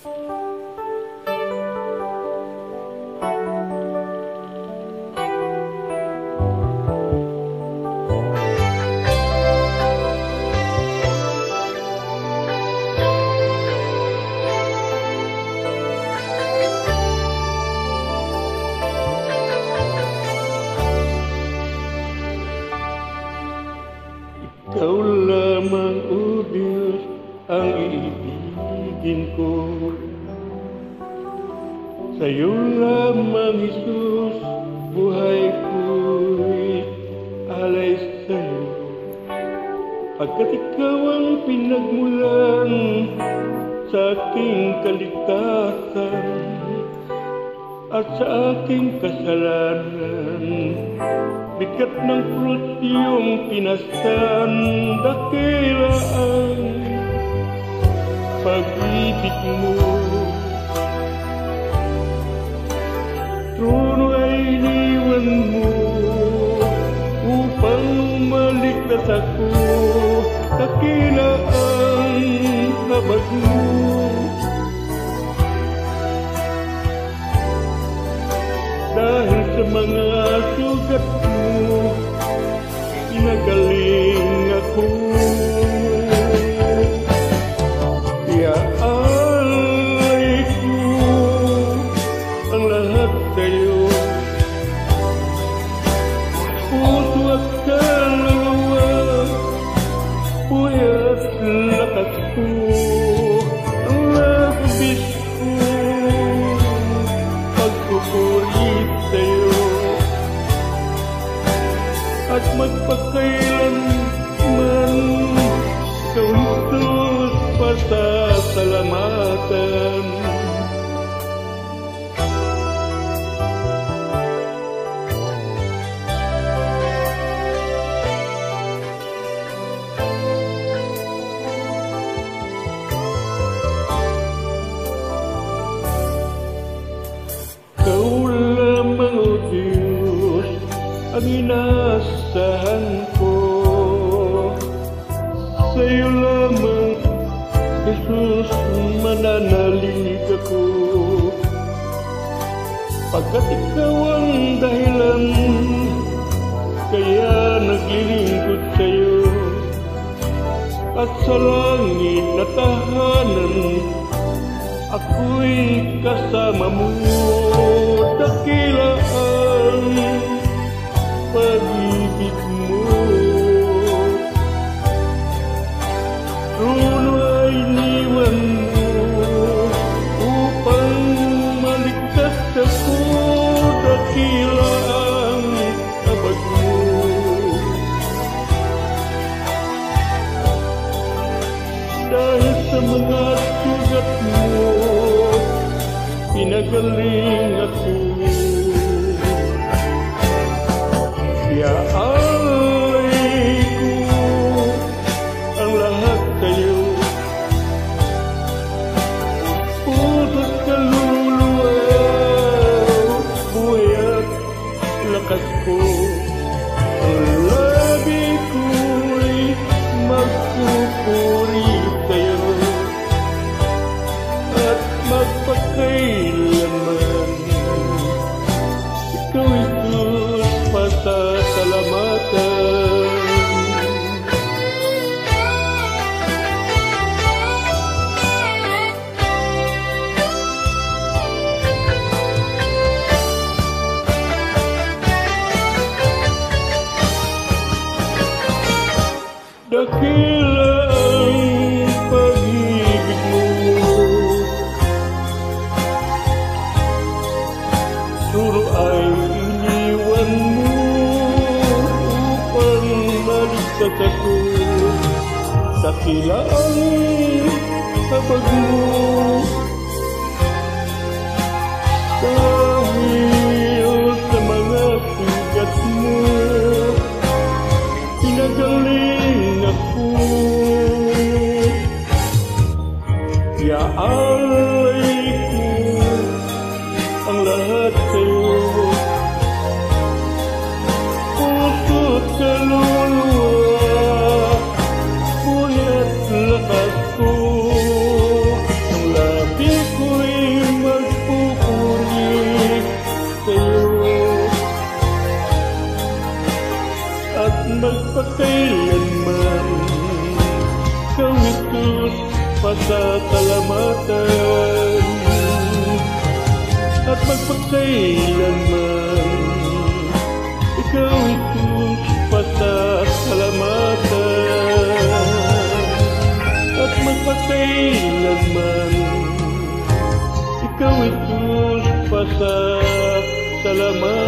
Ikaw lamang, O Diyos, ang iibigin ko. Sa'yo lamang, Jesus, buhay ko'y alay sa'yo. Pagkat ikaw ang pinagmulan sa aking kaligtasan at sa aking kasalanan. Bigat ng krus iyong pinastan, dakila ang pag-ibig mo. Trono ay iniwan mo upang maligtas ako, dakila ang habag mo. Dahil sa mga sugat mo, pinagaling ako. Iaalay ko ang lahat sa'yo, puso at kaluluwa, buhay at lakas ko, ang labis ko, pagpupuri sa'yo. At magpakailanman ikaw, Jesus, pasasalamatan. Ikaw lamang, O Diyos, ang inaasahan ko. Sa'yo lamang, Jesus, mananalig ako. Pagkat ikaw ang dahilan, kaya naglilingkod sa'yo. At sa langit na tahanan, ako'y kasama mo. Dakila ang pag-ibig mo. Trono ay iniwan mo upang maligtas ako, dakila ang habag mo. Dahil sa mga sugat mo, pinagaling ako. Iaalay ko ang lahat sa'yo, puso at kaluluwa, buhay at lakas ko. Ang labi ko'y magpupuri sa'yo at magpakailanman. Ikaw, Jesus, pasasalamatan. Dakila ang pag-ibig mo, suro ay iniwan mo upang maligtas ako. Dakila ang habag mo, dahil sa mga sugat mo, pinagaling ako. Iaalay ko ang lahat sa'yo, puso at kaluluwa, buhay at lakas ko. Ang labi ko Jesus, pasasalamatan at magpakailanman. Ikaw, Jesus, pasasalamatan at magpakailanman. Ikaw, Jesus, pasasalamatan.